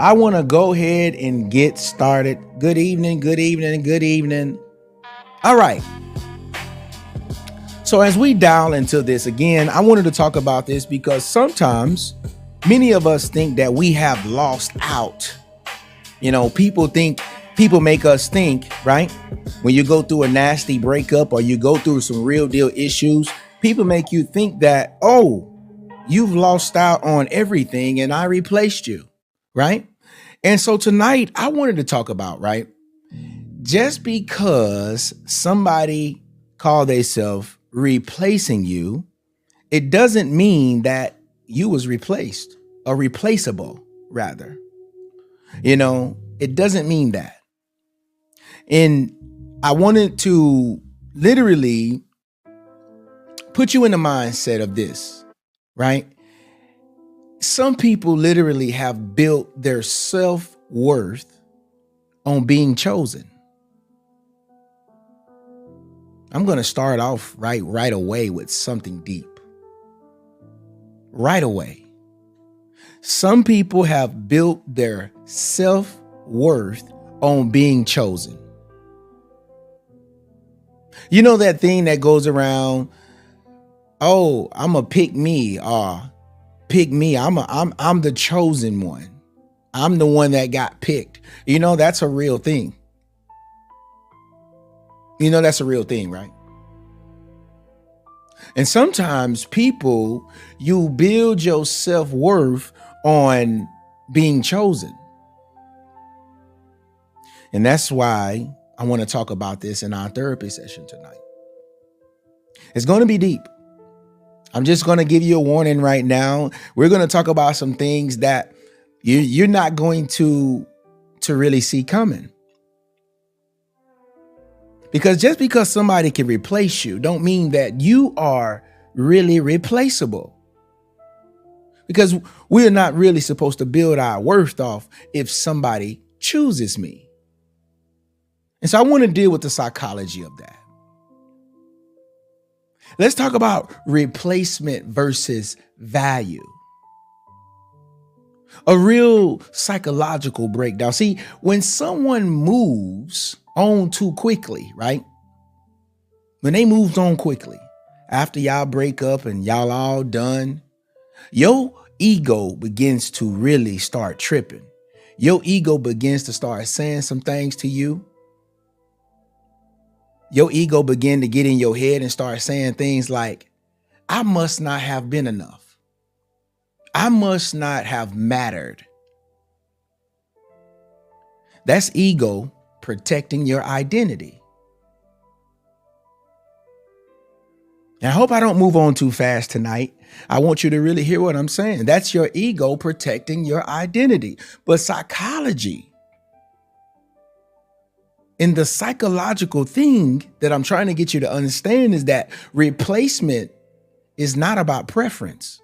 I want to go ahead and get started. Good evening, good evening, good evening. All right. So, as we dial into this again, I wanted to talk about this because sometimes many of us think that we have lost out. People make us think, right? When you go through a nasty breakup or you go through some real deal issues, people make you think that, oh, you've lost out on everything and I replaced you, right? And so tonight I wanted to talk about, right? Just because somebody called themselves replacing you, it doesn't mean that you was replaced or replaceable, rather. It doesn't mean that. And I wanted to literally put you in the mindset of this, right? Some people literally have built their self-worth on being chosen. I'm going to start off right away with something deep. Right away. Some people have built their self-worth on being chosen. You know that thing that goes around, oh, I'm a pick me, or pick me. I'm the chosen one. I'm the one that got picked. That's a real thing. That's a real thing, right? And sometimes you build your self-worth on being chosen. And that's why I want to talk about this in our therapy session tonight. It's going to be deep. I'm just going to give you a warning right now. We're going to talk about some things that you're not going to really see coming. Because just because somebody can replace you don't mean that you are really replaceable. Because we're not really supposed to build our worth off if somebody chooses me. And so I want to deal with the psychology of that. Let's talk about replacement versus value. A real psychological breakdown. See, when someone moves on too quickly, right? When they moved on quickly, after y'all break up and y'all all done, your ego begins to really start tripping. Your ego begins to start saying some things to you. Your ego begin to get in your head and start saying things like, I must not have been enough. I must not have mattered. That's ego protecting your identity. And I hope I don't move on too fast tonight. I want you to really hear what I'm saying. That's your ego protecting your identity. But psychology, and the psychological thing that I'm trying to get you to understand is that replacement is not about preference.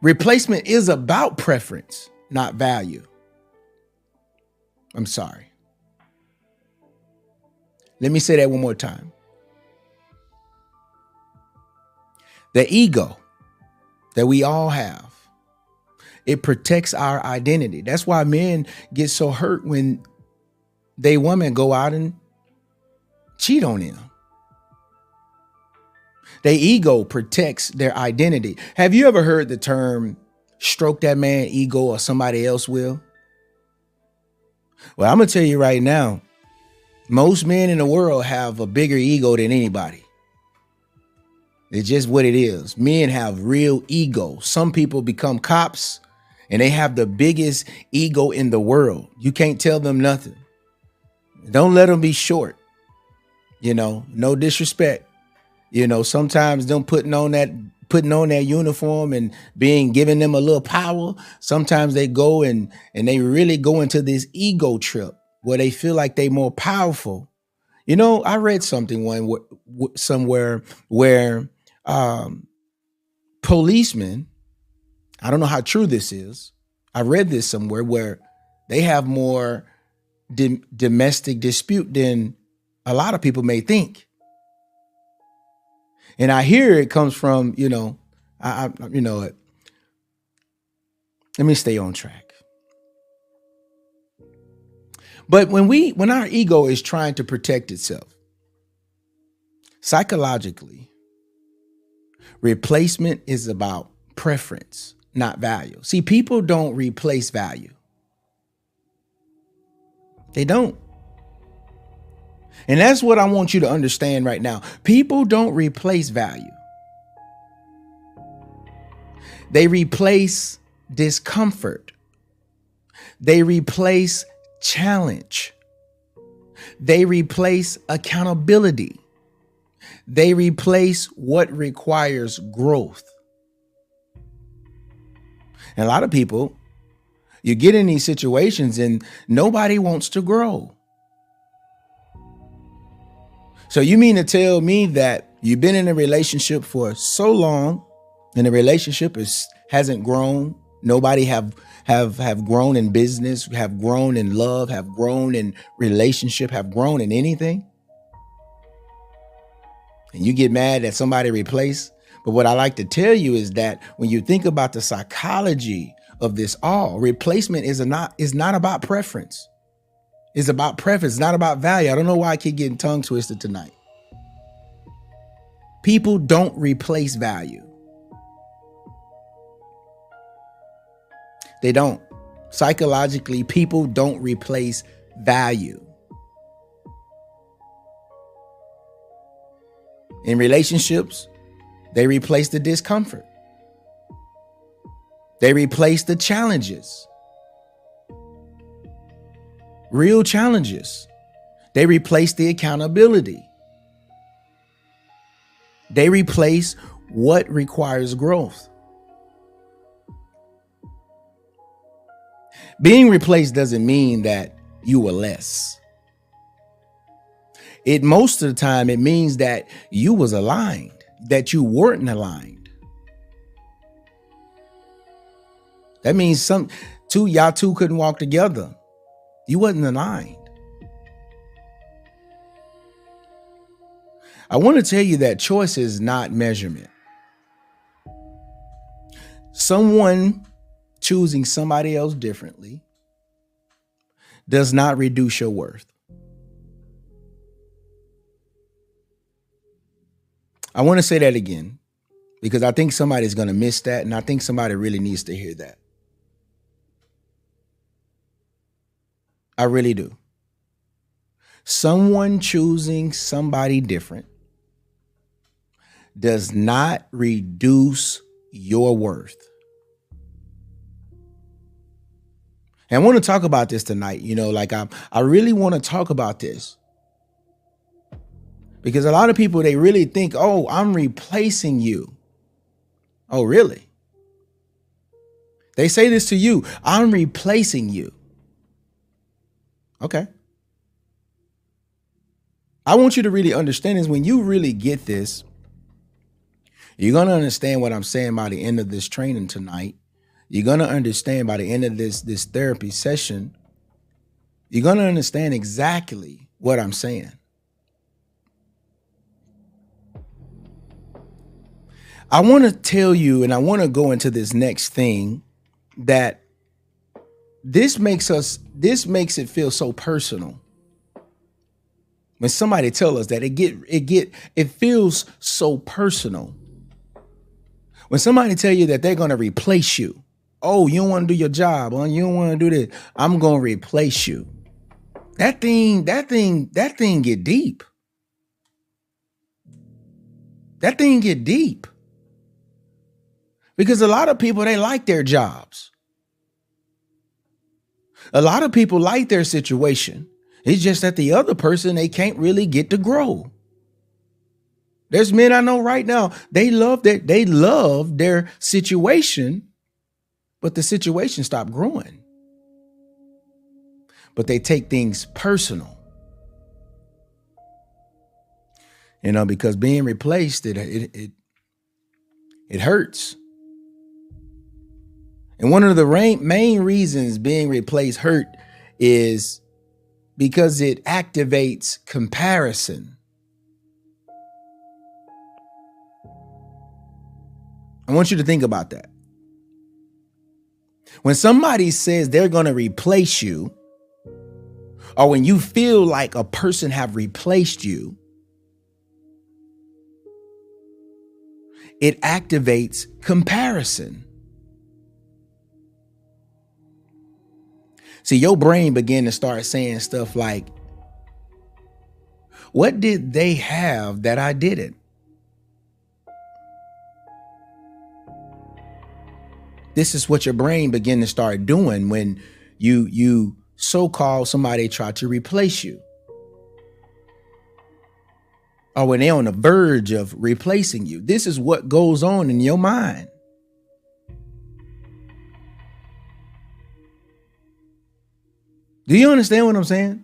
Replacement is about preference, not value. I'm sorry. Let me say that one more time. The ego that we all have, it protects our identity. That's why men get so hurt when women go out and cheat on them. Their ego protects their identity. Have you ever heard the term stroke that man ego or somebody else will? Well, I'm going to tell you right now, most men in the world have a bigger ego than anybody. It's just what it is. Men have real ego. Some people become cops and they have the biggest ego in the world. You can't tell them nothing. Don't let them be short. No disrespect. Sometimes them putting on that uniform and giving them a little power. Sometimes they go and they really go into this ego trip where they feel like they more powerful. I read something somewhere where policemen, I don't know how true this is. I read this somewhere where they have more domestic dispute than a lot of people may think. And I hear it comes from, Let me stay on track. But when our ego is trying to protect itself, psychologically, replacement is about preference, not value. See, people don't replace value. They don't. And that's what I want you to understand right now. People don't replace value. They replace discomfort. They replace challenge. They replace accountability. They replace what requires growth. And a lot of people, you get in these situations and nobody wants to grow. So you mean to tell me that you've been in a relationship for so long and the relationship hasn't grown? Nobody have grown in business, have grown in love, have grown in relationship, have grown in anything? And you get mad that somebody replaced? But what I like to tell you is that when you think about the psychology of this all, replacement is not about preference. It's about preference, not about value. I don't know why I keep getting tongue twisted tonight. People don't replace value. They don't. Psychologically, people don't replace value. In relationships, they replace the discomfort. They replace the challenges. Real challenges. They replace the accountability. They replace what requires growth. Being replaced doesn't mean that you were less. Most of the time, it means that you was aligned, that you weren't aligned. That means y'all two couldn't walk together. You wasn't aligned. I want to tell you that choice is not measurement. Someone choosing somebody else differently does not reduce your worth. I want to say that again because I think somebody's going to miss that, and I think somebody really needs to hear that. I really do. Someone choosing somebody different does not reduce your worth. And I want to talk about this tonight. I really want to talk about this because a lot of people, they really think, oh, I'm replacing you. Oh, really? They say this to you. I'm replacing you. Okay. I want you to really understand this. When you really get this, you're going to understand what I'm saying by the end of this training tonight. You're going to understand by the end of this therapy session, you're going to understand exactly what I'm saying. I want to tell you, and I want to go into this next thing, that this makes it feel so personal. When somebody tells us that it feels so personal. When somebody tell you that they're going to replace you. Oh, you don't want to do your job. Oh, you don't want to do this. I'm going to replace you. That thing get deep. That thing get deep. Because a lot of people, they like their jobs. A lot of people like their situation. It's just that the other person, they can't really get to grow. There's men I know right now, they love their situation, but the situation stopped growing. But they take things personal. Because being replaced, it hurts. And one of the main reasons being replaced hurt is because it activates comparison. I want you to think about that. When somebody says they're going to replace you, or when you feel like a person have replaced you, it activates comparison. See, your brain begin to start saying stuff like, what did they have that I didn't? This is what your brain begin to start doing when you so-called somebody try to replace you, or when they're on the verge of replacing you. This is what goes on in your mind. Do you understand what I'm saying?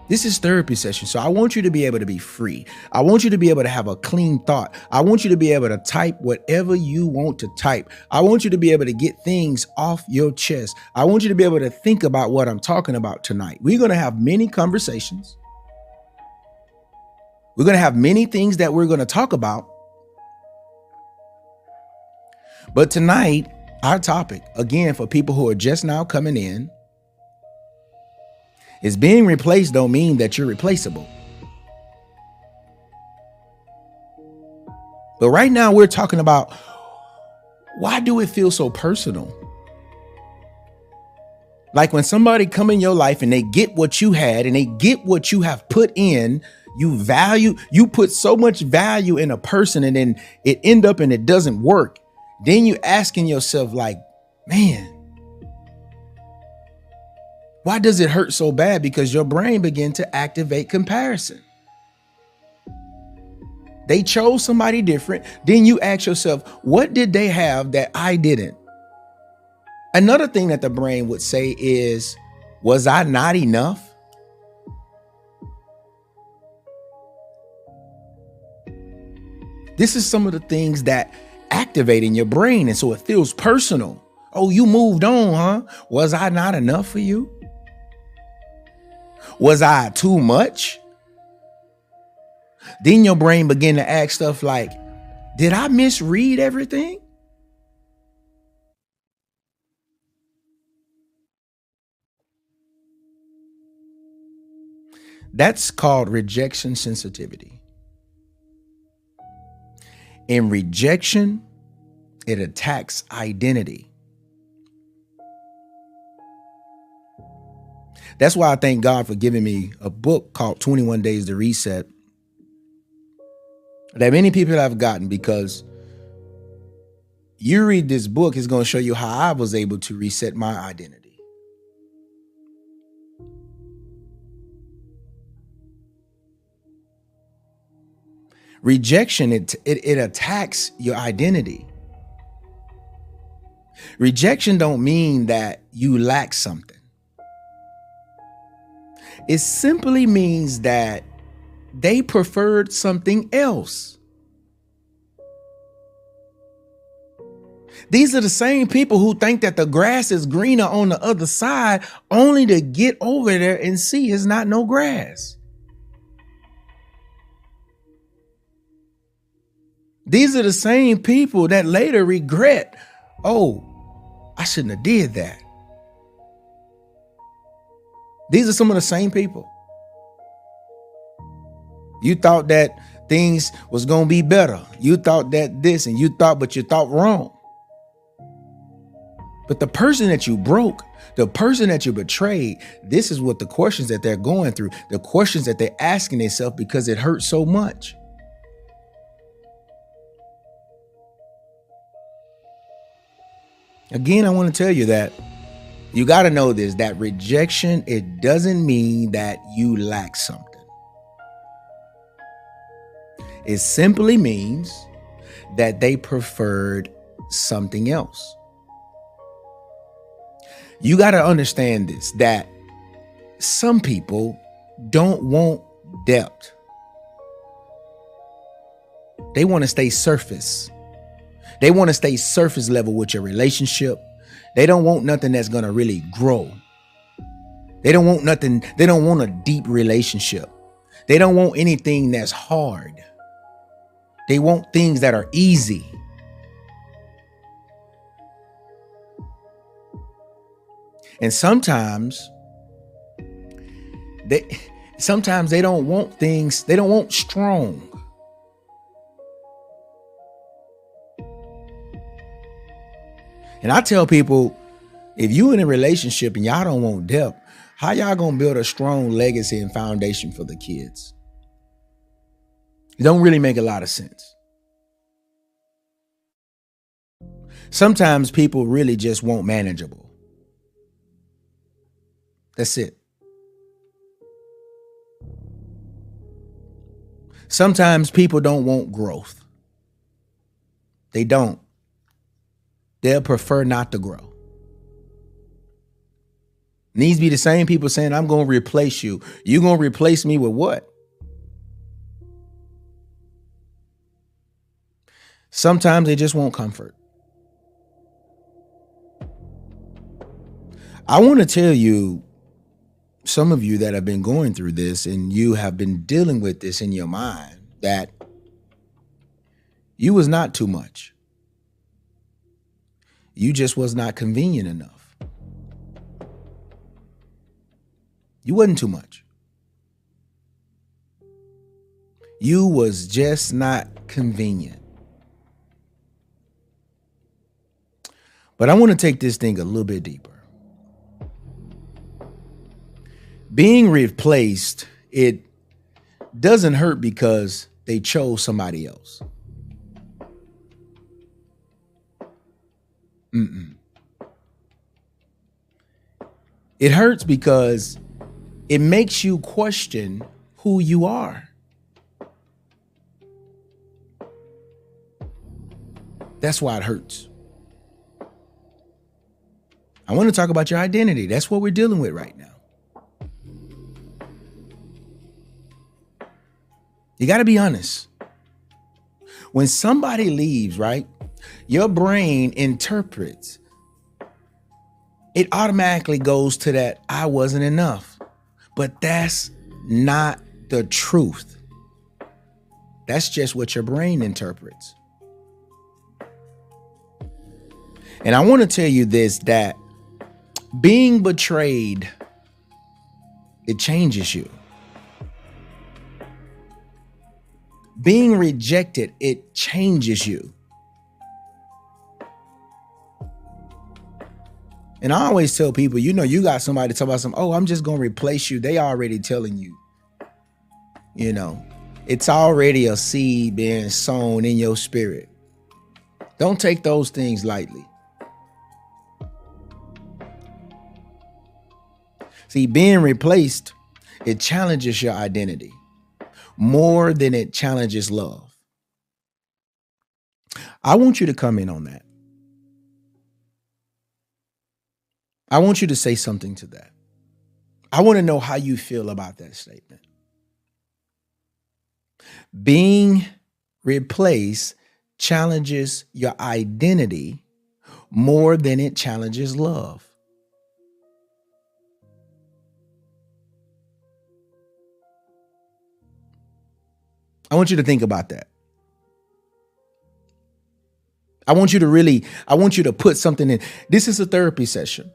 This is therapy session. So I want you to be able to be free. I want you to be able to have a clean thought. I want you to be able to type whatever you want to type. I want you to be able to get things off your chest. I want you to be able to think about what I'm talking about tonight. We're going to have many conversations. We're going to have many things that we're going to talk about. But tonight, our topic, again, for people who are just now coming in, is being replaced don't mean that you're replaceable. But right now we're talking about, why do it feel so personal? Like when somebody come in your life and they get what you had and they get what you have put in, you put so much value in a person and then it end up and it doesn't work. Then you asking yourself like, man, why does it hurt so bad? Because your brain began to activate comparison. They chose somebody different. Then you ask yourself, what did they have that I didn't? Another thing that the brain would say is, was I not enough? This is some of the things that activate in your brain. And so it feels personal. Oh, you moved on, huh? Was I not enough for you? Was I too much? Then your brain begin to ask stuff like, did I misread everything? That's called rejection sensitivity. In rejection, it attacks identity. That's why I thank God for giving me a book called 21 Days to Reset that many people have gotten, because you read this book, it's going to show you how I was able to reset my identity. Rejection, it attacks your identity. Rejection don't mean that you lack something. It simply means that they preferred something else. These are the same people who think that the grass is greener on the other side, only to get over there and see it's not no grass. These are the same people that later regret, oh, I shouldn't have did that. These are some of the same people. You thought that things was going to be better. You thought that this and you thought, but you thought wrong. But the person that you broke, the person that you betrayed, this is what the questions that they're going through, the questions that they're asking themselves because it hurts so much. Again, I want to tell you that you got to know this, that rejection, it doesn't mean that you lack something. It simply means that they preferred something else. You got to understand this, that some people don't want depth. They want to stay surface. They want to stay surface level with your relationship. They don't want nothing that's going to really grow. They don't want nothing. They don't want a deep relationship. They don't want anything that's hard. They want things that are easy. And they sometimes they don't want things, they don't want strong. And I tell people, if you in a relationship and y'all don't want depth, how y'all gonna build a strong legacy and foundation for the kids? It don't really make a lot of sense. Sometimes people really just want manageable. That's it. Sometimes people don't want growth. They don't. They'll prefer not to grow. Needs be the same people saying, I'm going to replace you. You going to replace me with what? Sometimes they just want comfort. I want to tell you, some of you that have been going through this and you have been dealing with this in your mind, that you was not too much. You just was not convenient enough. You wasn't too much. You was just not convenient. But I want to take this thing a little bit deeper. Being replaced, it doesn't hurt because they chose somebody else. It hurts because it makes you question who you are. That's why it hurts. I want to talk about your identity. That's what we're dealing with right now. You got to be honest. When somebody leaves, right, your brain interprets. It automatically goes to that I wasn't enough. But that's not the truth. That's just what your brain interprets. And I want to tell you this, that being betrayed, it changes you. Being rejected, it changes you. And I always tell people, you got somebody to talk about I'm just going to replace you. They already telling you, it's already a seed being sown in your spirit. Don't take those things lightly. See, being replaced, it challenges your identity more than it challenges love. I want you to come in on that. I want you to say something to that. I want to know how you feel about that statement. Being replaced challenges your identity more than it challenges love. I want you to think about that. I want you to put something in. This is a therapy session.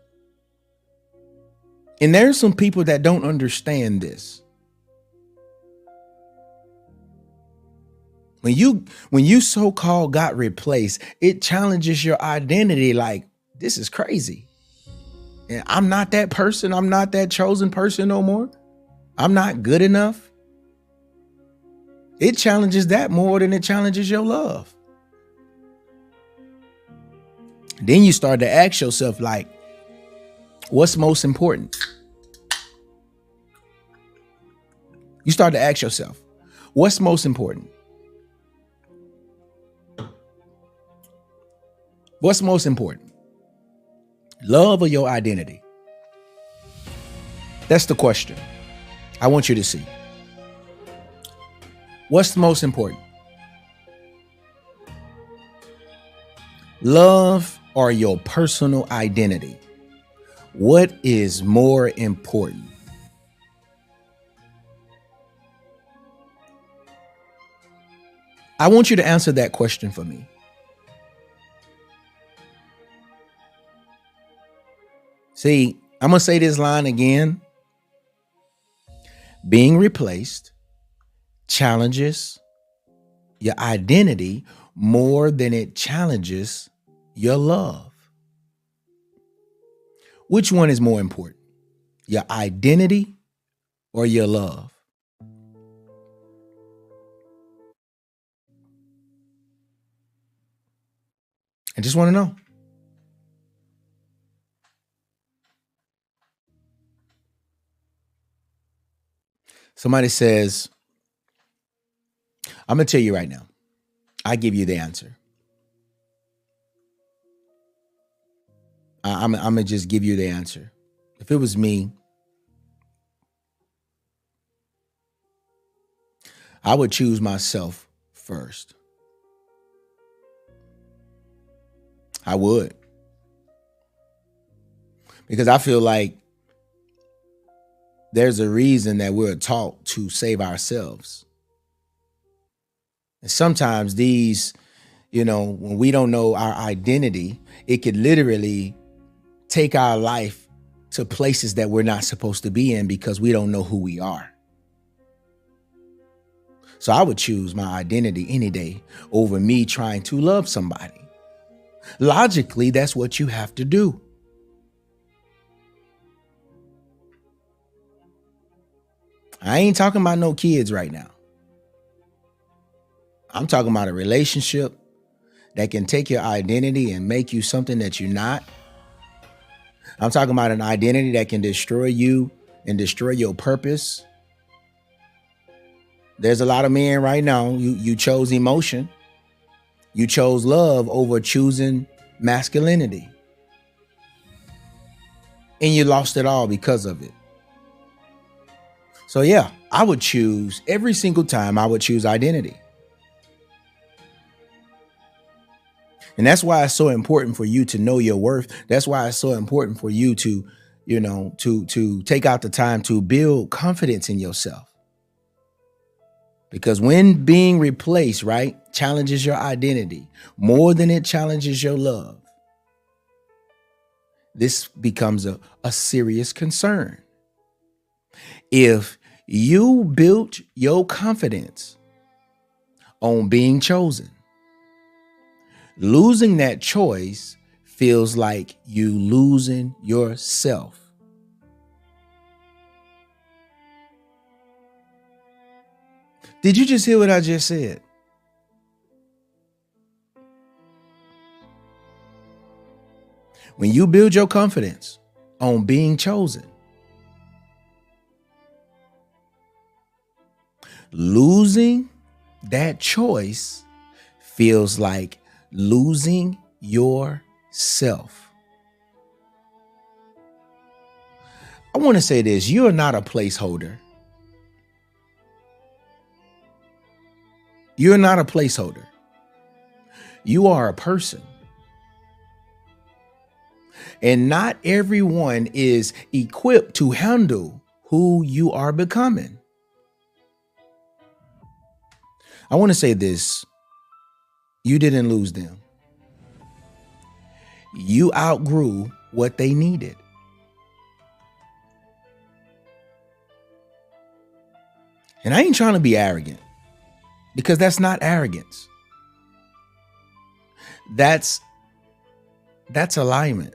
And there's some people that don't understand this. When you so-called got replaced, it challenges your identity like, this is crazy. And I'm not that person. I'm not that chosen person no more. I'm not good enough. It challenges that more than it challenges your love. Then you start to ask yourself, like, what's most important? You start to ask yourself, what's most important? What's most important? Love or your identity? That's the question I want you to see. What's most important? Love or your personal identity? What is more important? I want you to answer that question for me. See, I'm going to say this line again. Being replaced challenges your identity more than it challenges your love. Which one is more important? Your identity or your love? I just want to know. Somebody says, I'm going to tell you right now. I give you the answer. I'm going to just give you the answer. If it was me, I would choose myself first. I would. Because I feel like there's a reason that we're taught to save ourselves. And sometimes these, when we don't know our identity, it could literally take our life to places that we're not supposed to be in because we don't know who we are. So I would choose my identity any day over me trying to love somebody. Logically, that's what you have to do. I ain't talking about no kids right now. I'm talking about a relationship that can take your identity and make you something that you're not. I'm talking about an identity that can destroy you and destroy your purpose. There's a lot of men right now, you chose emotion. You chose love over choosing masculinity. And you lost it all because of it. So yeah, I would choose every single time I would choose identity. And that's why it's so important for you to know your worth. That's why it's so important for you to, to take out the time to build confidence in yourself. Because when being replaced, right, challenges your identity more than it challenges your love, this becomes a serious concern. If you built your confidence on being chosen, losing that choice feels like you losing yourself. Did you just hear what I just said? When you build your confidence on being chosen, losing that choice feels like losing yourself. I want to say this. You are not a placeholder. You're not a placeholder. You are a person. And not everyone is equipped to handle who you are becoming. I want to say this. You didn't lose them. You outgrew what they needed. And I ain't trying to be arrogant, because that's not arrogance. That's alignment.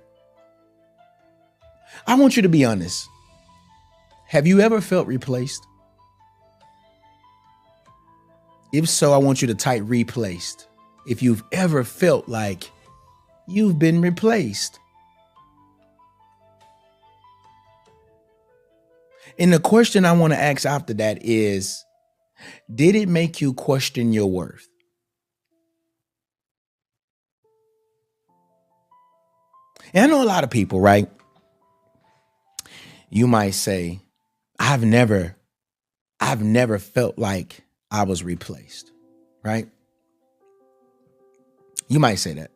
I want you to be honest. Have you ever felt replaced? If so, I want you to type replaced. If you've ever felt like you've been replaced. And the question I want to ask after that is, did it make you question your worth? And I know a lot of people, right? You might say, I've never felt like I was replaced, right? You might say that.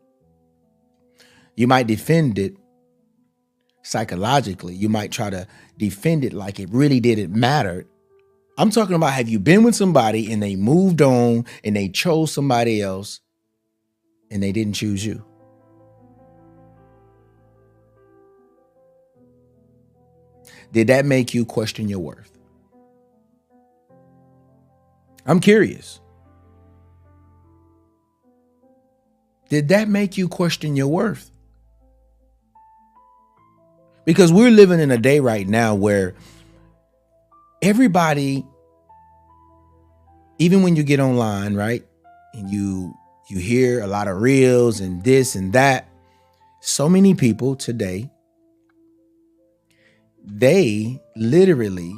You might defend it psychologically. You might try to defend it like it really didn't matter. I'm talking about, have you been with somebody and they moved on and they chose somebody else and they didn't choose you? Did that make you question your worth? I'm curious. Did that make you question your worth? Because we're living in a day right now where everybody, even when you get online, right, and you hear a lot of reels and this and that, so many people today, they literally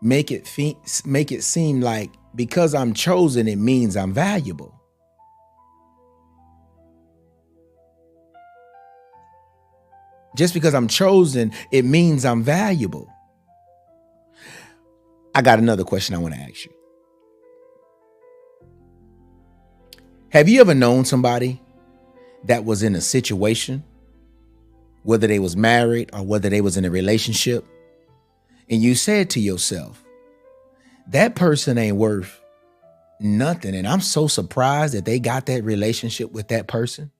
make it seem like because I'm chosen, it means I'm valuable. Just because I'm chosen, it means I'm valuable. I got another question I want to ask you. Have you ever known somebody that was in a situation, whether they was married or whether they was in a relationship, and you said to yourself, that person ain't worth nothing, and I'm so surprised that they got that relationship with that person?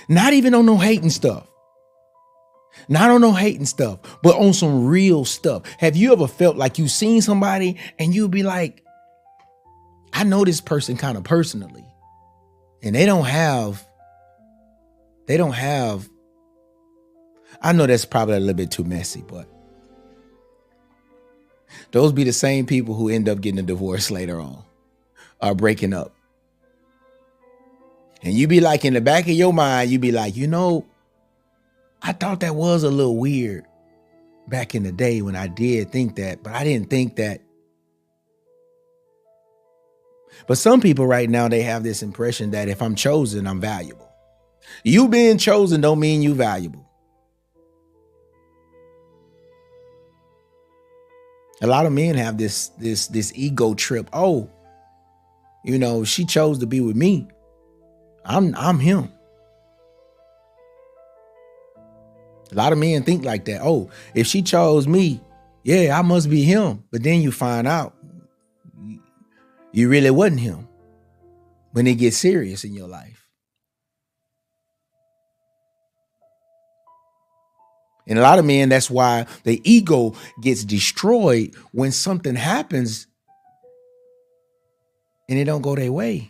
Not even on no hating stuff. Not on no hating stuff, but on some real stuff. Have you ever felt like you seen somebody and you'd be like, I know this person kind of personally, and they don't have, I know that's probably a little bit too messy, but those be the same people who end up getting a divorce later on or breaking up. And you be like, in the back of your mind, you be like, I thought that was a little weird back in the day when I did think that, but I didn't think that. But some people right now, they have this impression that if I'm chosen, I'm valuable. You being chosen don't mean you valuable. A lot of men have this ego trip. Oh, she chose to be with me. I'm him. A lot of men think like that. Oh, if she chose me, yeah, I must be him. But then you find out you really wasn't him when it gets serious in your life. And a lot of men, that's why the ego gets destroyed when something happens and it don't go their way.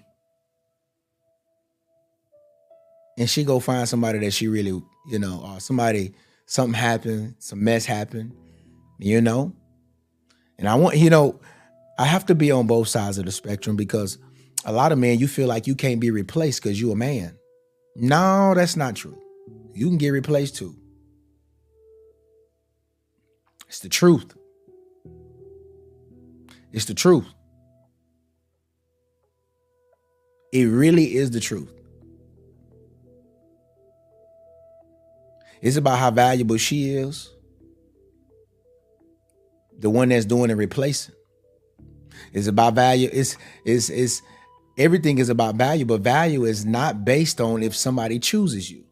And she go find somebody that she really, or something happened, some mess happened, and I want, I have to be on both sides of the spectrum, because a lot of men, you feel like you can't be replaced because you a man. No, that's not true. You can get replaced too. It's the truth. It's the truth. It really is the truth. It's about how valuable she is. The one that's doing the replacing. It's about value. It's everything is about value, but value is not based on if somebody chooses you.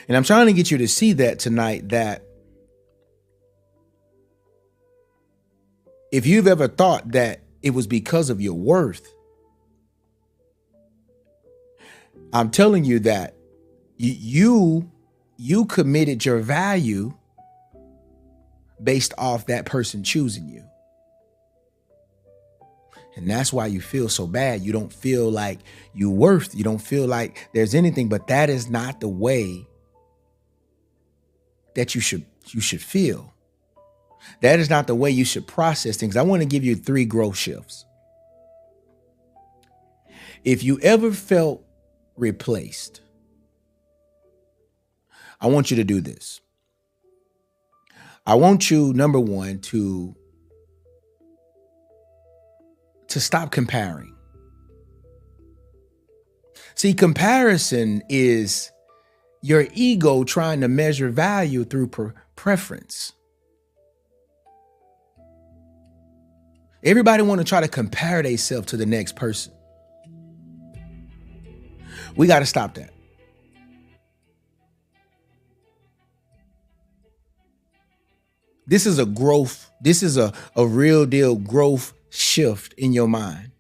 And I'm trying to get you to see that tonight, that if you've ever thought that it was because of your worth, I'm telling you that you committed your value based off that person choosing you. And that's why you feel so bad. You don't feel like you're worth. You don't feel like there's anything, but that is not the way that you should feel. That is not the way you should process things. I want to give you 3 growth shifts. If you ever felt replaced, I want you to do this. I want you, number 1, to stop comparing. See, comparison is your ego trying to measure value through preference. Everybody want to try to compare themselves to the next person. We got to stop that. This is a growth. This is a real deal growth shift in your mind.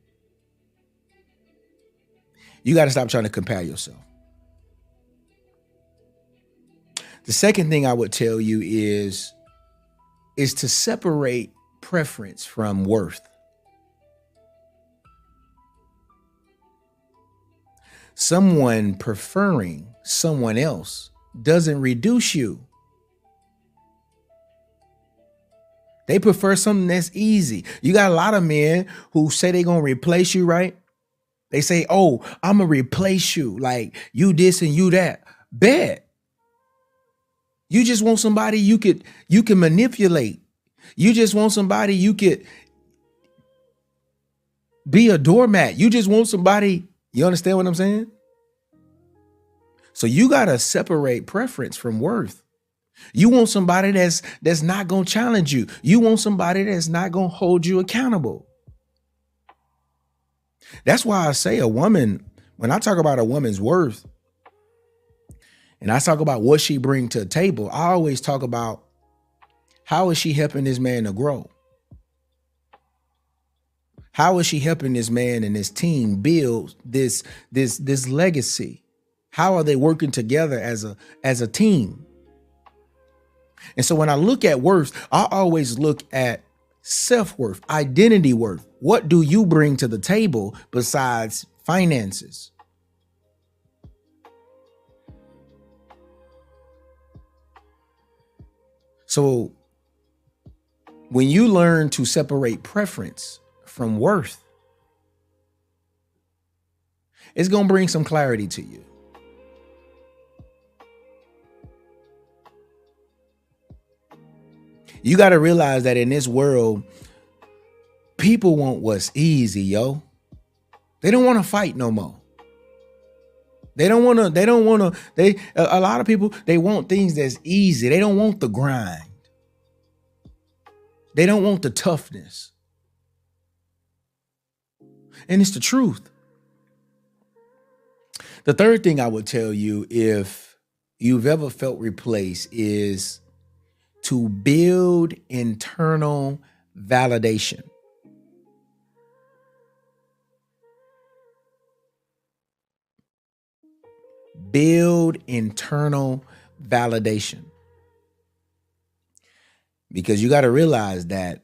You got to stop trying to compare yourself. The second thing I would tell you is to separate preference from worth. Someone preferring someone else doesn't reduce you. They prefer something that's easy. You got a lot of men who say they're going to replace you, right? They say, oh, I'm going to replace you. Like you this and you that. Bet. You just want somebody you can manipulate. You just want somebody you could be a doormat. You just want somebody, you understand what I'm saying? So you got to separate preference from worth. You want somebody that's not going to challenge you. You want somebody that's not going to hold you accountable. That's why I say a woman, when I talk about a woman's worth and I talk about what she brings to the table, I always talk about how is she helping this man to grow? How is she helping this man and his team build this legacy? How are they working together as a team? And so when I look at worth, I always look at self-worth, identity worth. What do you bring to the table besides finances? So when you learn to separate preference from worth, it's going to bring some clarity to you. You got to realize that in this world, people want what's easy, yo. They don't want to fight no more. A lot of people, they want things that's easy. They don't want the grind. They don't want the toughness. And it's the truth. The third thing I would tell you, if you've ever felt replaced, is to build internal validation. Build internal validation. Because you got to realize that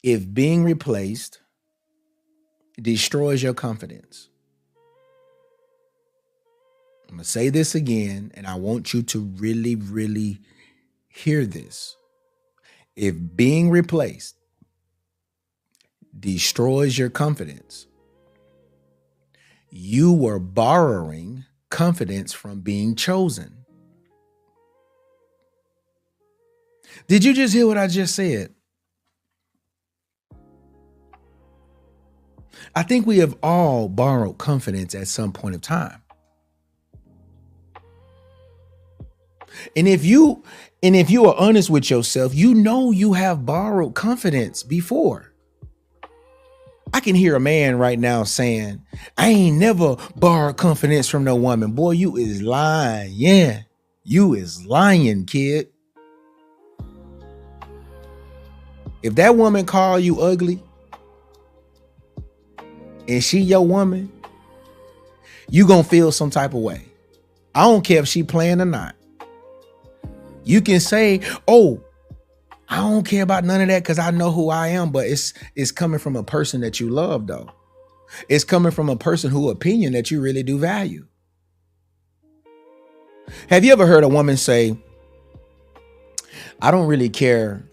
if being replaced destroys your confidence, I'm going to say this again, and I want you to really, really hear this. If being replaced destroys your confidence, you were borrowing confidence from being chosen. Did you just hear what I just said? I think we have all borrowed confidence at some point of time. And if you are honest with yourself, you know you have borrowed confidence before. I can hear a man right now saying, I ain't never borrowed confidence from no woman. Boy, you is lying. Yeah, you is lying, kid. If that woman call you ugly and she your woman, you gonna feel some type of way. I don't care if she playing or not. You can say, oh, I don't care about none of that because I know who I am, but it's coming from a person that you love, though. It's coming from a person whose opinion that you really do value. Have you ever heard a woman say, I don't really care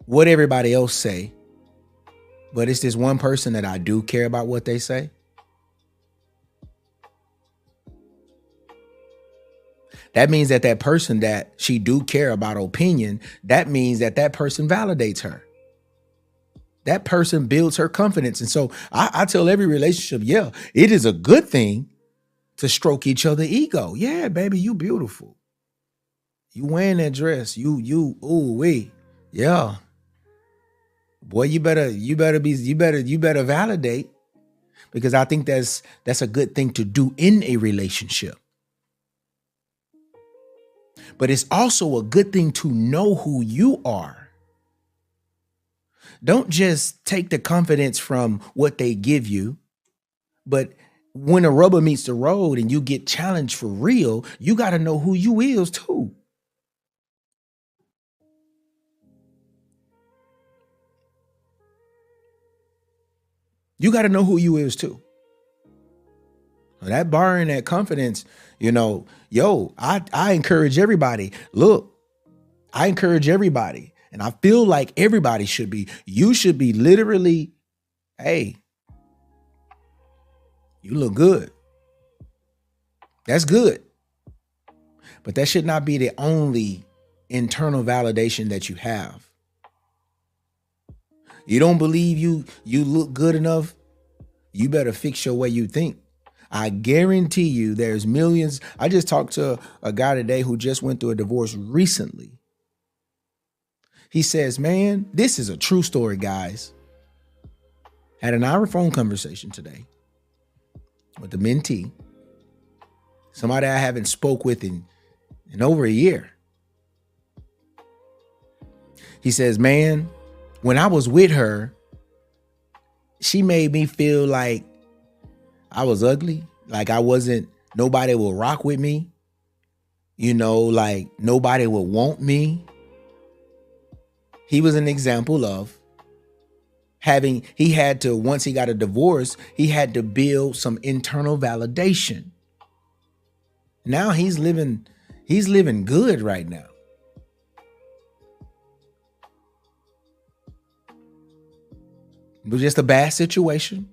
what everybody else say, but it's this one person that I do care about what they say? That means that person that she do care about opinion, that means that person validates her. That person builds her confidence. And so I tell every relationship, yeah, it is a good thing to stroke each other's ego. Yeah, baby, you beautiful. You wearing that dress. Ooh, wee. Yeah. Boy, you better validate, because I think that's a good thing to do in a relationship. But it's also a good thing to know who you are. Don't just take the confidence from what they give you, but when the rubber meets the road and you get challenged for real, you got to know who you is too. You got to know who you is too. That bar and that confidence, I encourage everybody. Look, I encourage everybody. And I feel like everybody should be. You should be literally, hey, you look good. That's good. But that should not be the only internal validation that you have. You don't believe you look good enough? You better fix your way you think. I guarantee you there's millions. I just talked to a guy today who just went through a divorce recently. He says, man, this is a true story, guys. Had an hour phone conversation today with the mentee, somebody I haven't spoke with in over a year. He says, man, when I was with her, she made me feel like I was ugly, like nobody will rock with me, like nobody will want me. He was an example of once he got a divorce, he had to build some internal validation. Now he's living good right now. It was just a bad situation.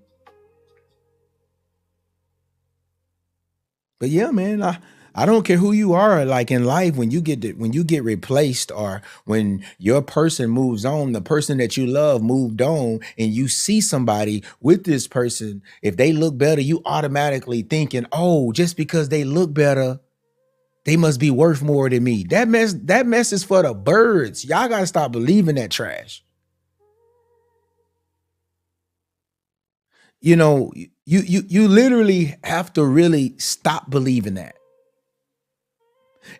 But yeah, man, I don't care who you are, like in life, when you get replaced or when your person moves on, the person that you love moved on, and you see somebody with this person, if they look better, you automatically thinking, oh, just because they look better, they must be worth more than me. That mess is for the birds. Y'all gotta stop believing that trash. You literally have to really stop believing that.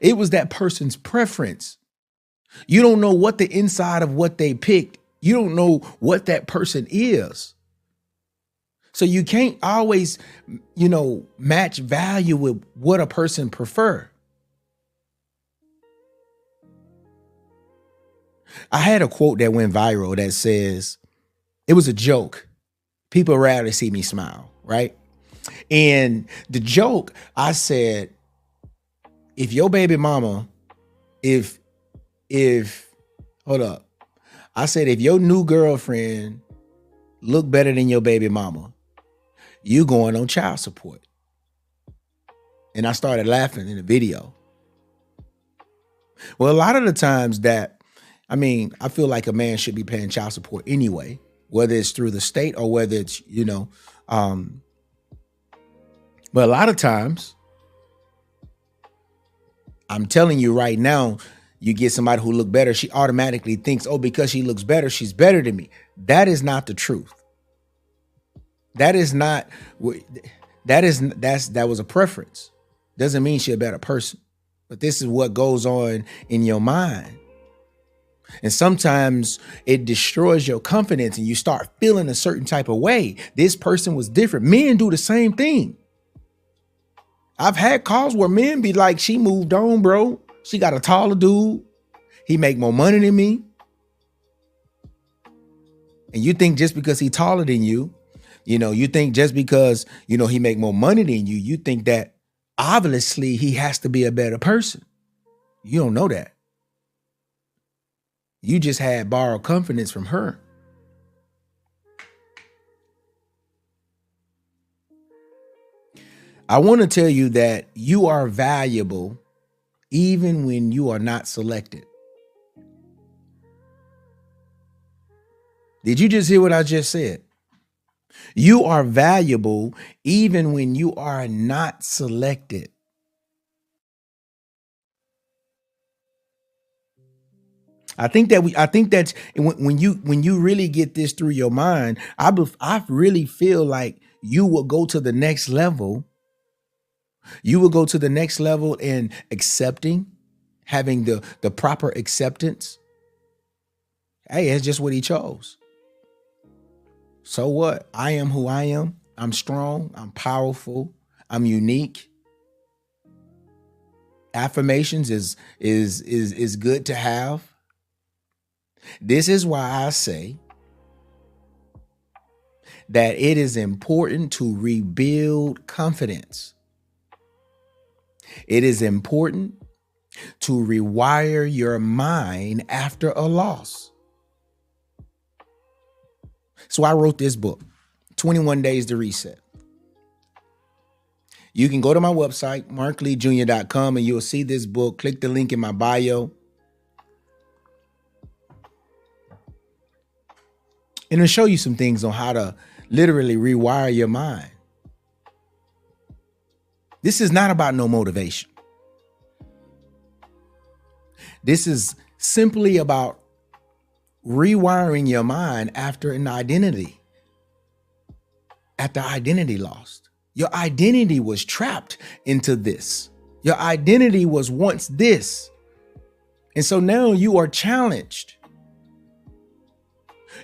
It was that person's preference. You don't know what the inside of what they picked. You don't know what that person is. So you can't always, match value with what a person prefer. I had a quote that went viral that says, it was a joke. People rarely see me smile, right? And the joke, I said, if your baby mama, hold up. I said, if your new girlfriend look better than your baby mama, you going on child support. And I started laughing in the video. Well, a lot of the times I feel like a man should be paying child support anyway, whether it's through the state or whether it's, but a lot of times, I'm telling you right now, you get somebody who look better, she automatically thinks, oh, because she looks better, she's better than me. That is not the truth. That was a preference. Doesn't mean she's a better person. But this is what goes on in your mind. And sometimes it destroys your confidence and you start feeling a certain type of way. This person was different. Men do the same thing. I've had calls where men be like, she moved on, bro. She got a taller dude. He make more money than me. And you think just because he taller than you, you think just because, he make more money than you, you think that obviously he has to be a better person. You don't know that. You just had borrowed confidence from her. I want to tell you that you are valuable even when you are not selected. Did you just hear what I just said? You are valuable even when you are not selected. I think that's when you really get this through your mind, I really feel like you will go to the next level. You will go to the next level in accepting, having the proper acceptance. Hey, it's just what he chose. So what? I am who I am. I'm strong. I'm powerful. I'm unique. Affirmations is good to have. This is why I say that it is important to rebuild confidence. It is important to rewire your mind after a loss. So I wrote this book, 21 Days to Reset. You can go to my website, markleejr.com, and you'll see this book. Click the link in my bio. And it'll show you some things on how to literally rewire your mind. This is not about no motivation. This is simply about rewiring your mind after an identity, after identity lost. Your identity was trapped into this. Your identity was once this. And so now you are challenged.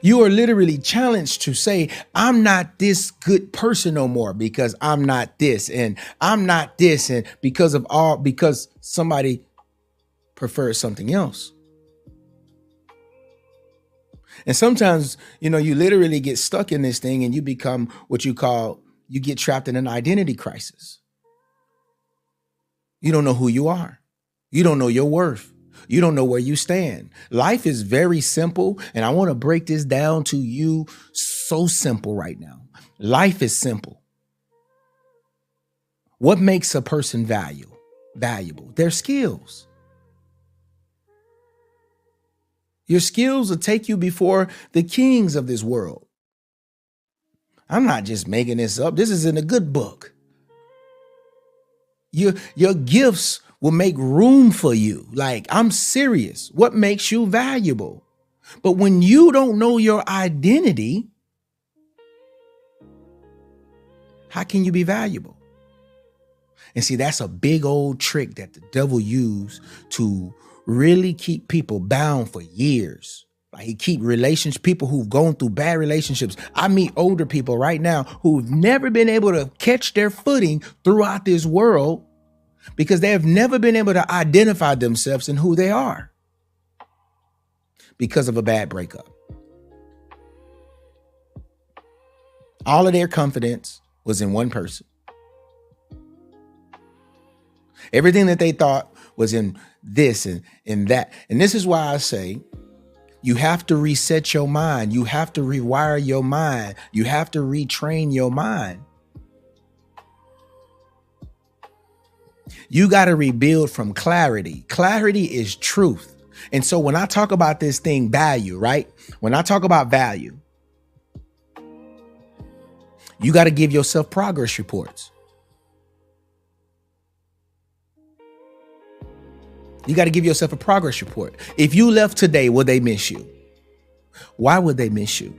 You are literally challenged to say, I'm not this good person no more because I'm not this and I'm not this. And because somebody prefers something else. And sometimes, you literally get stuck in this thing and you become what you get trapped in an identity crisis. You don't know who you are. You don't know your worth. You don't know where you stand. Life is very simple. And I want to break this down to you so simple right now. Life is simple. What makes a person valuable? Their skills. Your skills will take you before the kings of this world. I'm not just making this up. This is in a good book. Your gifts will make room for you. Like, I'm serious. What makes you valuable? But when you don't know your identity, how can you be valuable? And see, that's a big old trick that the devil used to really keep people bound for years. Like, he keep people who've gone through bad relationships. I meet older people right now who've never been able to catch their footing throughout this world because they have never been able to identify themselves and who they are because of a bad breakup. All of their confidence was in one person. Everything that they thought was in this and in that. And this is why I say you have to reset your mind. You have to rewire your mind. You have to retrain your mind. You got to rebuild from clarity. Clarity is truth. And so when I talk about this thing, value, right? When I talk about value, you got to give yourself progress reports. You got to give yourself a progress report. If you left today, will they miss you? Why would they miss you?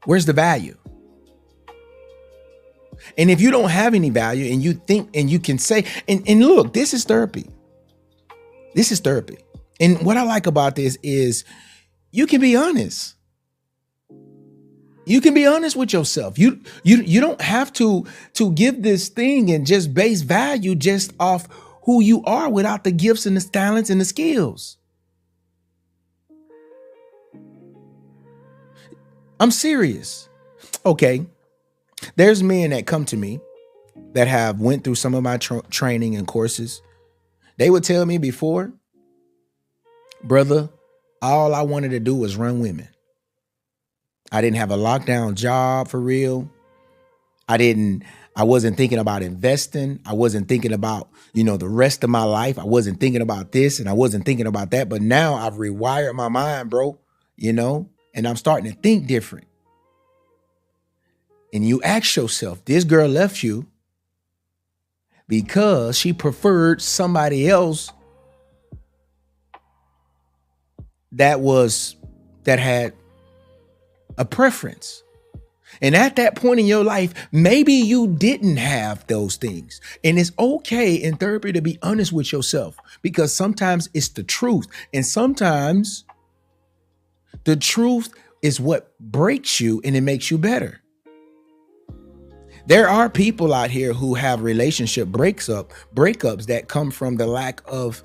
Where's the value? And if you don't have any value and you think and you can say, and look, this is therapy. This is therapy. And what I like about this is you can be honest. You can be honest with yourself. You don't have to give this thing and just base value just off who you are without the gifts and the talents and the skills. I'm serious. Okay. There's men that come to me that have went through some of my training and courses. They would tell me before, brother, all I wanted to do was run women. I didn't have a lockdown job for real. I wasn't thinking about investing. I wasn't thinking about, the rest of my life. I wasn't thinking about this and I wasn't thinking about that. But now I've rewired my mind, bro, and I'm starting to think different. And you ask yourself, this girl left you because she preferred somebody else that had a preference. And at that point in your life, maybe you didn't have those things. And it's okay in therapy to be honest with yourself because sometimes it's the truth. And sometimes the truth is what breaks you and it makes you better. There are people out here who have relationship breakups that come from the lack of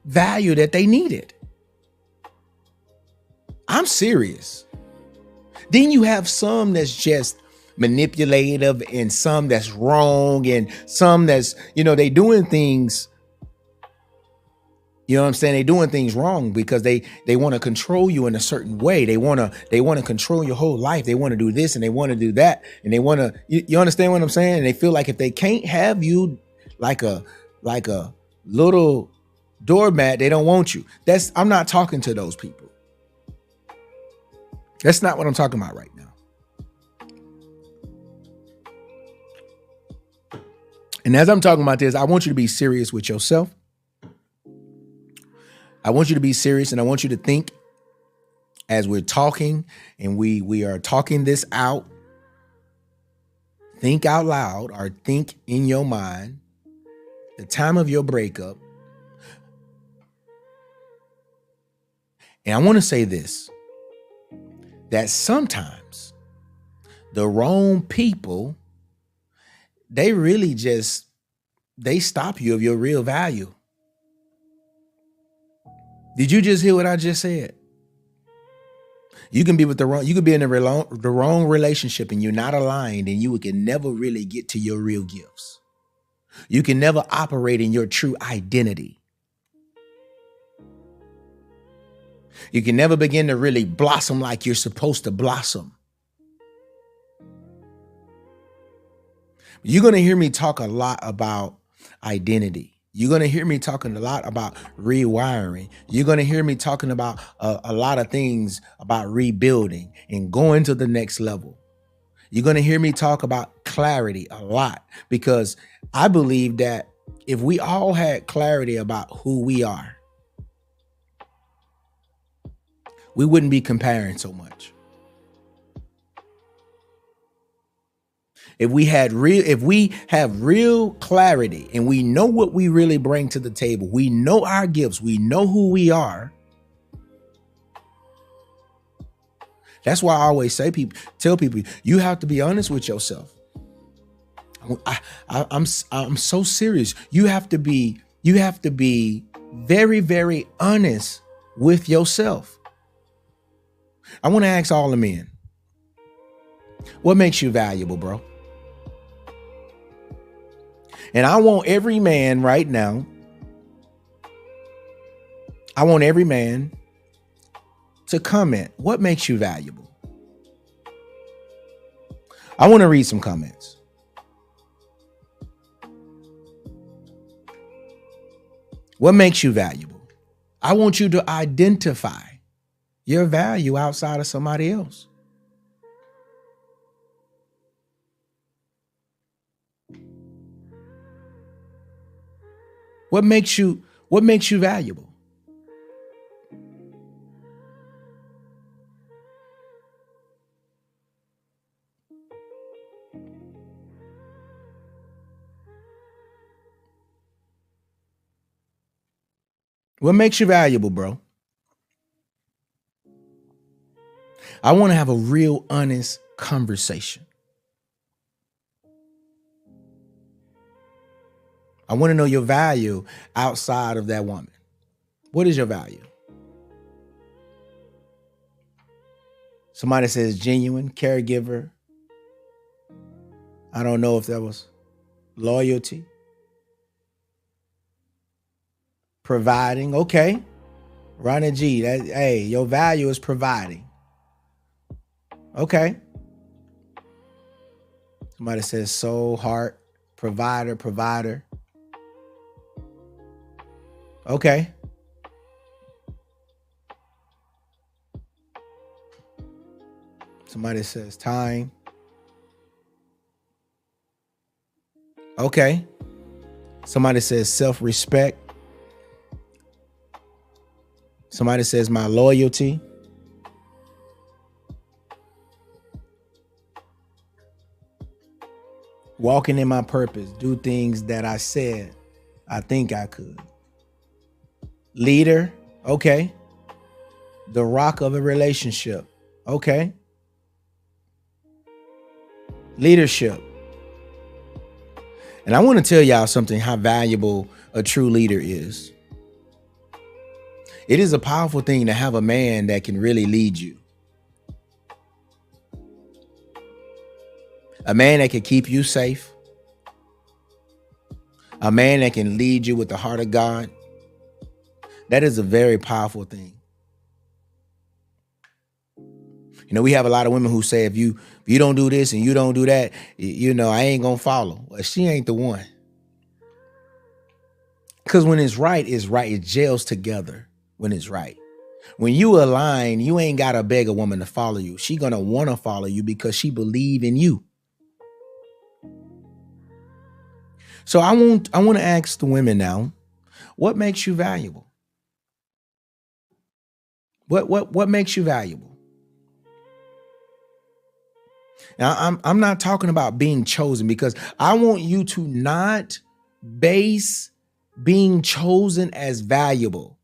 value that they needed. I'm serious. Then you have some that's just manipulative and some that's wrong and some that's, they doing things, you know what I'm saying? They doing things wrong because they want to control you in a certain way. They want to control your whole life. They want to do this and they want to do that. And they want to, you understand what I'm saying? And they feel like if they can't have you like a little doormat, they don't want you. I'm not talking to those people. That's not what I'm talking about right now. And as I'm talking about this, I want you to be serious with yourself. I want you to be serious, and I want you to think as we're talking and we are talking this out. Think out loud or think in your mind the time of your breakup. And I want to say this, that sometimes the wrong people, they really they stop you of your real value. Did you just hear what I just said? You can be with you could be in the wrong relationship and you're not aligned, and you can never really get to your real gifts. You can never operate in your true identity. You can never begin to really blossom like you're supposed to blossom. You're going to hear me talk a lot about identity. You're going to hear me talking a lot about rewiring. You're going to hear me talking about a lot of things about rebuilding and going to the next level. You're going to hear me talk about clarity a lot, because I believe that if we all had clarity about who we are, we wouldn't be comparing so much. If we have real clarity and we know what we really bring to the table, we know our gifts, we know who we are. That's why I always tell people, you have to be honest with yourself. I'm so serious. You have to be very, very honest with yourself. I want to ask all the men, what makes you valuable, bro? And I want every man right now, to comment, what makes you valuable? I want to read some comments. What makes you valuable? I want you to identify your value outside of somebody else. What makes you valuable? What makes you valuable, bro? I want to have a real honest conversation. I want to know your value outside of that woman. What is your value? Somebody says genuine, caregiver. I don't know if that was loyalty. Providing. Okay. Ronnie G, hey, your value is providing. Okay. Somebody says soul, heart, provider. Okay. Somebody says time. Okay. Somebody says self-respect. Somebody says my loyalty. Walking in my purpose. Do things that I said I think I could. Leader. Okay. The rock of a relationship. Okay. Leadership. And I want to tell y'all something, how valuable a true leader is. It is a powerful thing to have a man that can really lead you. A man that can keep you safe. A man that can lead you with the heart of God. That is a very powerful thing. You know, we have a lot of women who say, if you don't do this and you don't do that, you know, I ain't gonna follow. Well, she ain't the one. Because when it's right, it's right. It gels together when it's right. When you align, you ain't gotta beg a woman to follow you. She gonna wanna follow you because she believe in you. So I want to ask the women now, what makes you valuable? What makes you valuable? Now, I'm not talking about being chosen, because I want you to not base being chosen as valuable.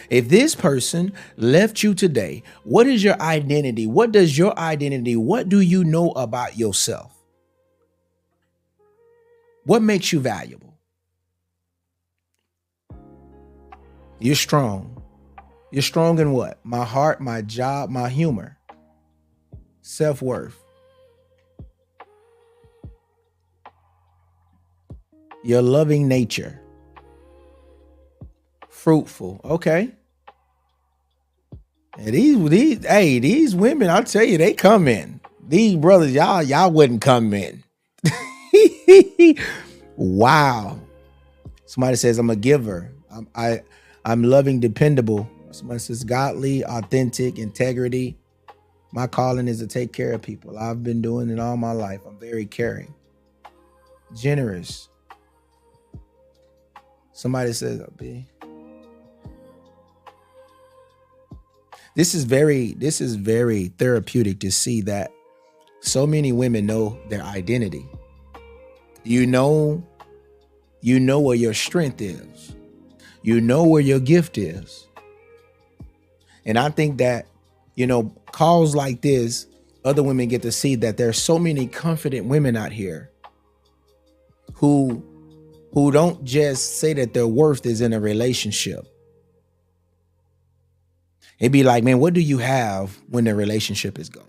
If this person left you today, what is your identity? What does your identity? What do you know about yourself? What makes you valuable? You're strong. You're strong in what? My heart, my job, my humor. Self-worth. Your loving nature. Fruitful. Okay. And these women, I'll tell you, they come in. These brothers, y'all wouldn't come in. Wow. Somebody says I'm a giver. I'm loving, dependable. Somebody says godly, authentic, integrity. My calling is to take care of people. I've been doing it all my life. I'm very caring, generous. Somebody says, this is very therapeutic to see that so many women know their identity. You know where your strength is. You know where your gift is. And I think that, you know, calls like this, other women get to see that there's so many confident women out here who don't just say that their worth is in a relationship. It'd be like, man, what do you have when the relationship is gone?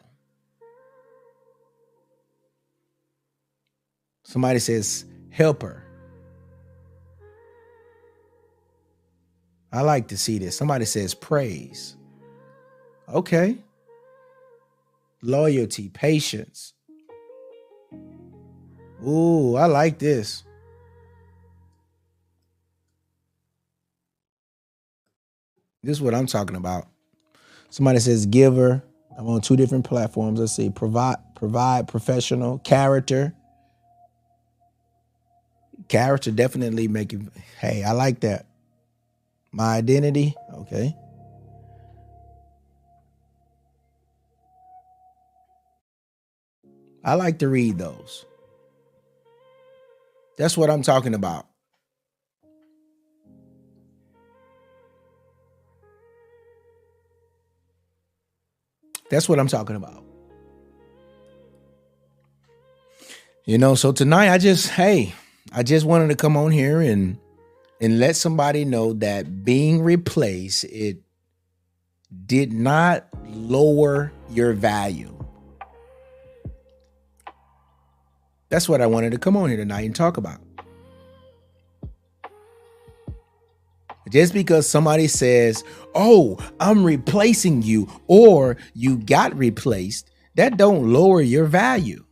Somebody says helper. I like to see this. Somebody says praise. Okay. Loyalty, patience. Ooh, I like this. This is what I'm talking about. Somebody says giver. I'm on 2 different platforms. Let's see. Provide, professional, character. Character definitely making. Hey, I like that. My identity. Okay. I like to read those. That's what I'm talking about. That's what I'm talking about. You know, so tonight I just wanted to come on here and let somebody know that being replaced, it did not lower your value. That's what I wanted to come on here tonight and talk about. Just because somebody says, oh, I'm replacing you, or you got replaced, that don't lower your value.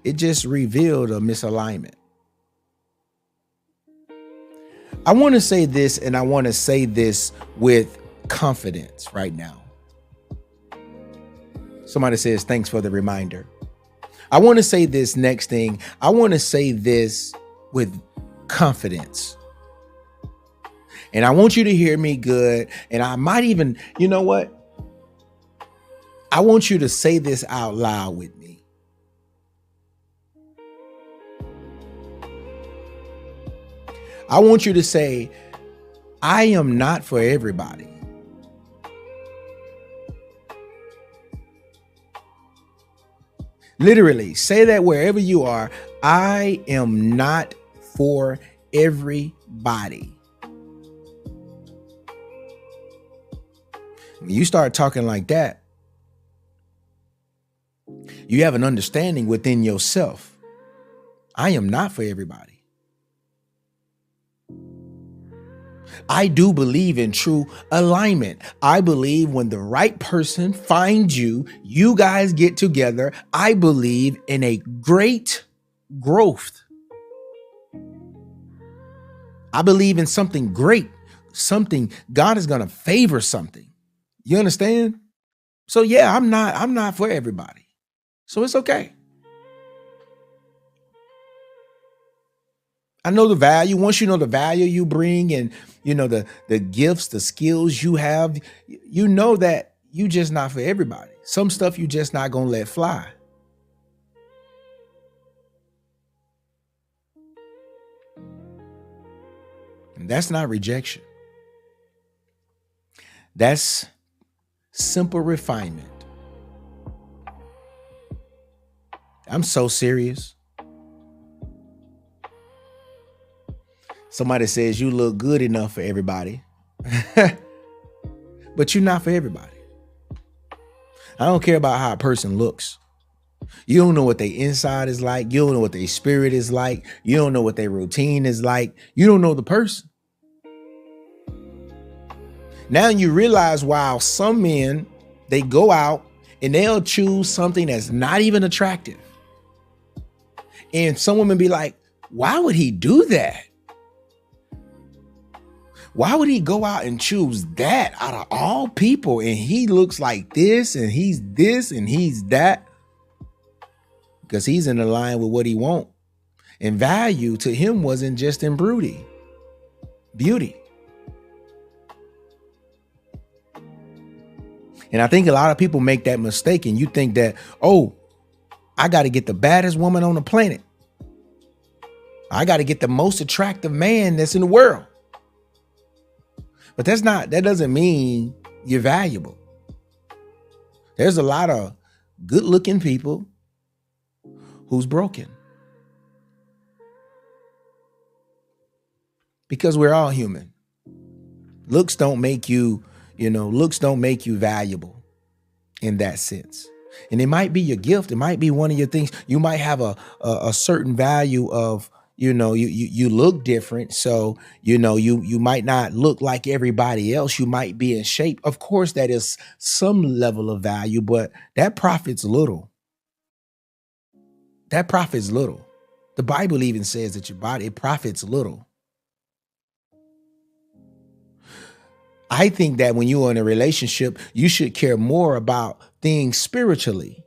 It just revealed a misalignment. I want to say this, and I want to say this with confidence right now. Somebody says, thanks for the reminder. I want to say this next thing. I want to say this with confidence. And I want you to hear me good. And I might even, you know what? I want you to say this out loud with me. I want you to say, I am not for everybody. Literally, say that wherever you are. I am not for everybody. When you start talking like that, you have an understanding within yourself. I am not for everybody. I do believe in true alignment. I believe when the right person finds you, you guys get together. I believe in a great growth. I believe in something great, something God is going to favor something. You understand? So yeah, I'm not for everybody. So it's okay. I know the value. Once you know the value you bring and you know the gifts, the skills you have, you know that you just not for everybody. Some stuff you just not gonna let fly. And that's not rejection. That's simple refinement. I'm so serious. Somebody says you look good enough for everybody, but you're not for everybody. I don't care about how a person looks. You don't know what their inside is like. You don't know what their spirit is like. You don't know what their routine is like. You don't know the person. Now you realize why some men, they go out and they'll choose something that's not even attractive. And some women be like, why would he do that? Why would he go out and choose that out of all people? And he looks like this and he's that. Because he's in line with what he wants. And value to him wasn't just in beauty. And I think a lot of people make that mistake, and you think that, oh, I got to get the baddest woman on the planet. I got to get the most attractive man that's in the world. But that doesn't mean you're valuable. There's a lot of good looking people who's broken. Because we're all human. Looks don't make you valuable in that sense. And it might be your gift. It might be one of your things. You might have a certain value of, you look different. So, you might not look like everybody else. You might be in shape. Of course, that is some level of value, but that profits little. The Bible even says that your body, it profits little. I think that when you're in a relationship, you should care more about things spiritually.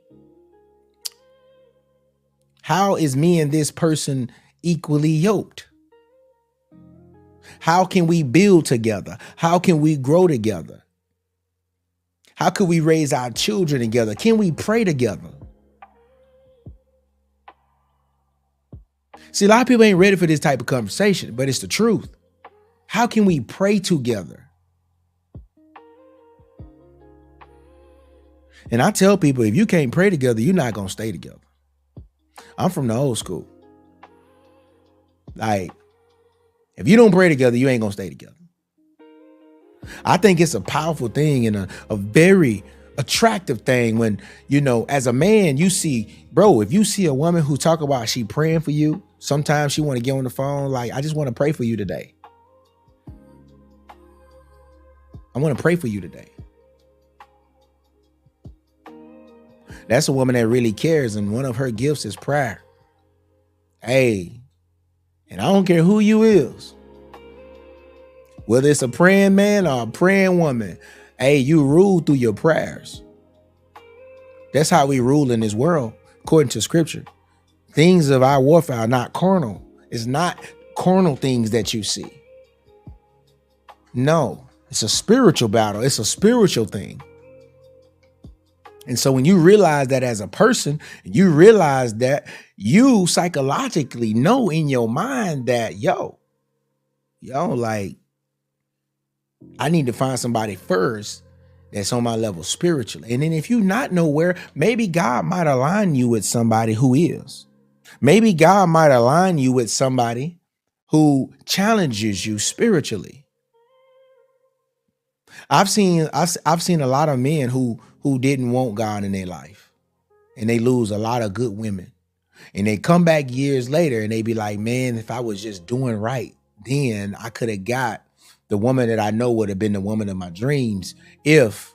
How is me and this person equally yoked? How can we build together? How can we grow together? How can we raise our children together? Can we pray together? See, a lot of people ain't ready for this type of conversation, but it's the truth. How can we pray together? And I tell people, if you can't pray together, you're not going to stay together. I'm from the old school. Like, if you don't pray together, you ain't going to stay together. I think it's a powerful thing and a very attractive thing when, as a man, you see, bro, if you see a woman who talk about she praying for you, sometimes she want to get on the phone, like, I just want to pray for you today. I want to pray for you today. That's a woman that really cares, and one of her gifts is prayer. Hey, and I don't care who you is, whether it's a praying man or a praying woman, hey, you rule through your prayers. That's how we rule in this world, according to scripture. Things of our warfare are not carnal. It's not carnal things that you see. No, it's a spiritual battle. It's a spiritual thing. And so when you realize that as a person, you realize that you psychologically know in your mind that, like, I need to find somebody first that's on my level spiritually. And then if you're not nowhere, maybe God might align you with somebody who is. Maybe God might align you with somebody who challenges you spiritually. I've seen a lot of men who didn't want God in their life, and they lose a lot of good women. And they come back years later and they be like, man, if I was just doing right, then I could have got the woman that I know would have been the woman of my dreams if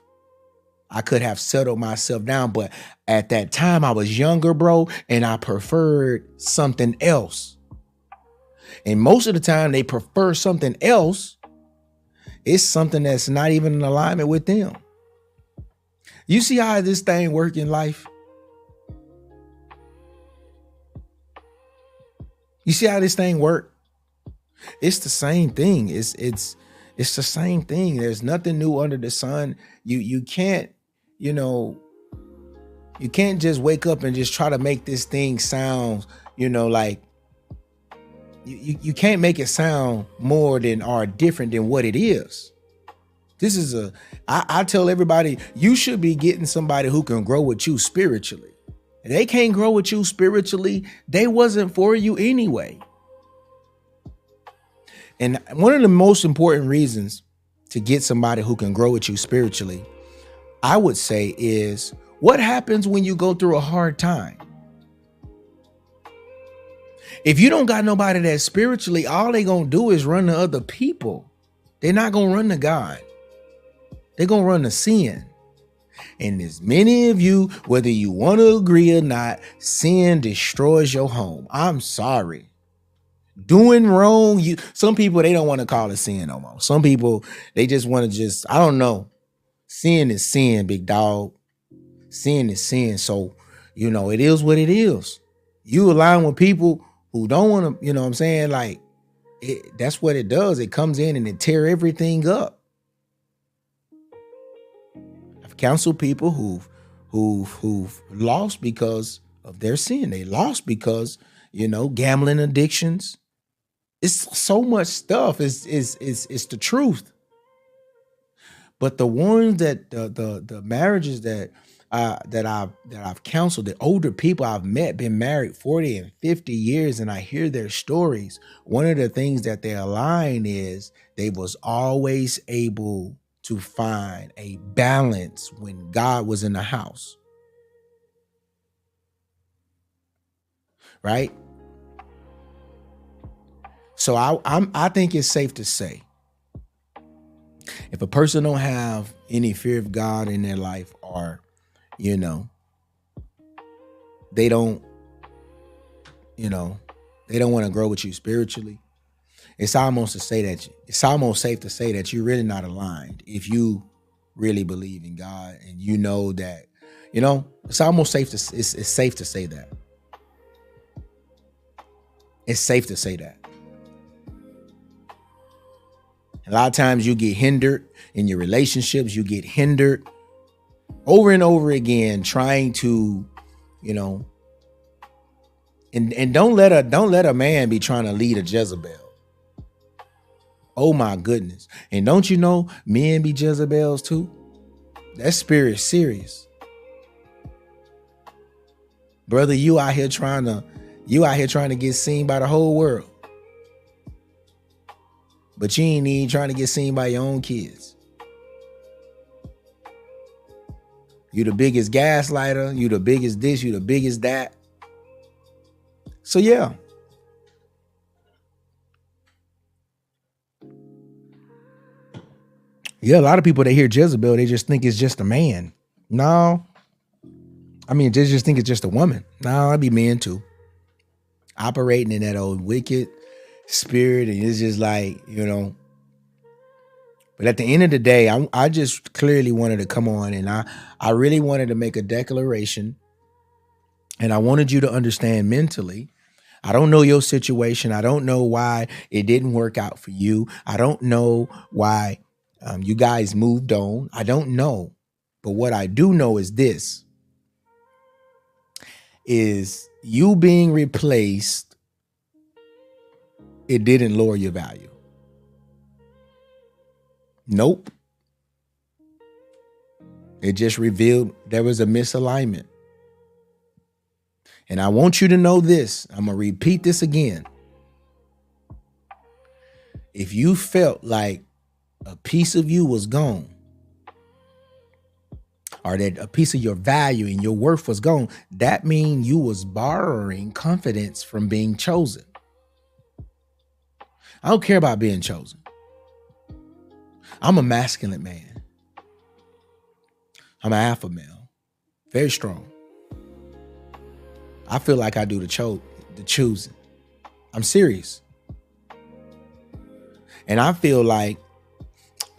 I could have settled myself down. But at that time I was younger, bro, and I preferred something else. And most of the time they prefer something else. It's something that's not even in alignment with them. You see how this thing work in life? You see how this thing work? It's the same thing. It's the same thing. There's nothing new under the sun. You can't, you can't just wake up and just try to make this thing sound, like you can't make it sound more than or different than what it is. This is I tell everybody, you should be getting somebody who can grow with you spiritually. If they can't grow with you spiritually, they wasn't for you anyway. And one of the most important reasons to get somebody who can grow with you spiritually, I would say, is what happens when you go through a hard time. If you don't got nobody that spiritually, all they gonna do is run to other people. They're not gonna run to God. They're gonna run to sin. And as many of you, whether you want to agree or not, sin destroys your home. I'm sorry. Doing wrong, some people, they don't want to call it sin no more. Some people, they just want to I don't know. Sin is sin, big dog. Sin is sin. So, it is what it is. You align with people who don't want to, you know what I'm saying? Like, that's what it does. It comes in and it tear everything up. Counsel people who've lost because of their sin. They lost because, gambling addictions. It's so much stuff. It's the truth. But the ones that the marriages that I've counseled, the older people I've met, been married 40 and 50 years, and I hear their stories. One of the things that they align is they was always able to find a balance when God was in the house. Right? So I think it's safe to say, if a person don't have any fear of God in their life, or, they don't, they don't want to grow with you spiritually, it's almost safe to say that you're really not aligned. If you really believe in God and that, it's almost safe to it's safe to say that. It's safe to say that. A lot of times you get hindered in your relationships. You get hindered over and over again trying to, and don't let a man be trying to lead a Jezebel. Oh my goodness. And don't you know men be Jezebels too? That spirit's serious. Brother, you out here trying to get seen by the whole world. But you ain't even trying to get seen by your own kids. You the biggest gaslighter, you the biggest this, you the biggest that. So yeah. Yeah, a lot of people, they hear Jezebel, they just think it's just a man. No. They just think it's just a woman. No, I'd be men too. Operating in that old wicked spirit, and it's just like, But at the end of the day, I just clearly wanted to come on, and I really wanted to make a declaration, and I wanted you to understand mentally. I don't know your situation. I don't know why it didn't work out for you. I don't know why you guys moved on. I don't know. But what I do know is this, is you being replaced, it didn't lower your value. Nope. It just revealed there was a misalignment. And I want you to know this. I'm going to repeat this again. If you felt like a piece of you was gone, or that a piece of your value and your worth was gone, that means you was borrowing confidence from being chosen. I don't care about being chosen. I'm a masculine man. I'm an alpha male. Very strong. I feel like I do the choosing. I'm serious. And I feel like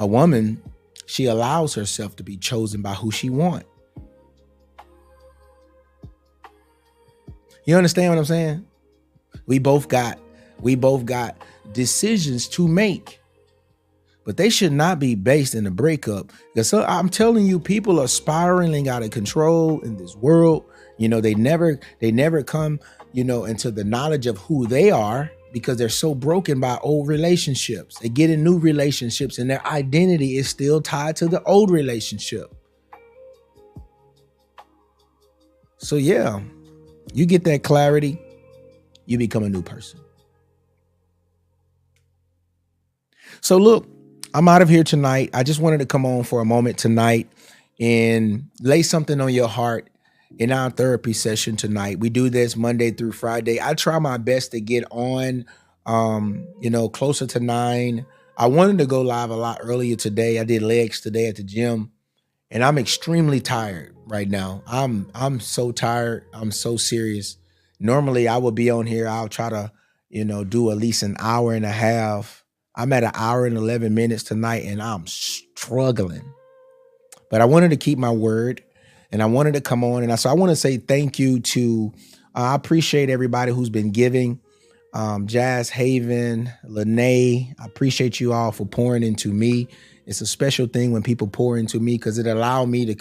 a woman, she allows herself to be chosen by who she wants. You understand what I'm saying? We both got decisions to make, but they should not be based in a breakup. Because I'm telling you, people are spiraling out of control in this world. You know, they never come, into the knowledge of who they are, because they're so broken by old relationships. They get in new relationships and their identity is still tied to the old relationship. So yeah, you get that clarity, you become a new person. So look, I'm out of here tonight. I just wanted to come on for a moment tonight and lay something on your heart in our therapy session tonight. We do this Monday through Friday. I try my best to get on, closer to 9. I wanted to go live a lot earlier today. I did legs today at the gym, and I'm extremely tired right now. I'm so tired. I'm so serious. Normally I would be on here. I'll try to, do at least an hour and a half. I'm at an hour and 11 minutes tonight, and I'm struggling. But I wanted to keep my word, and I wanted to come on. And so I want to say thank you to, I appreciate everybody who's been giving. Jazz Haven, Lene, I appreciate you all for pouring into me. It's a special thing when people pour into me, because it allowed me to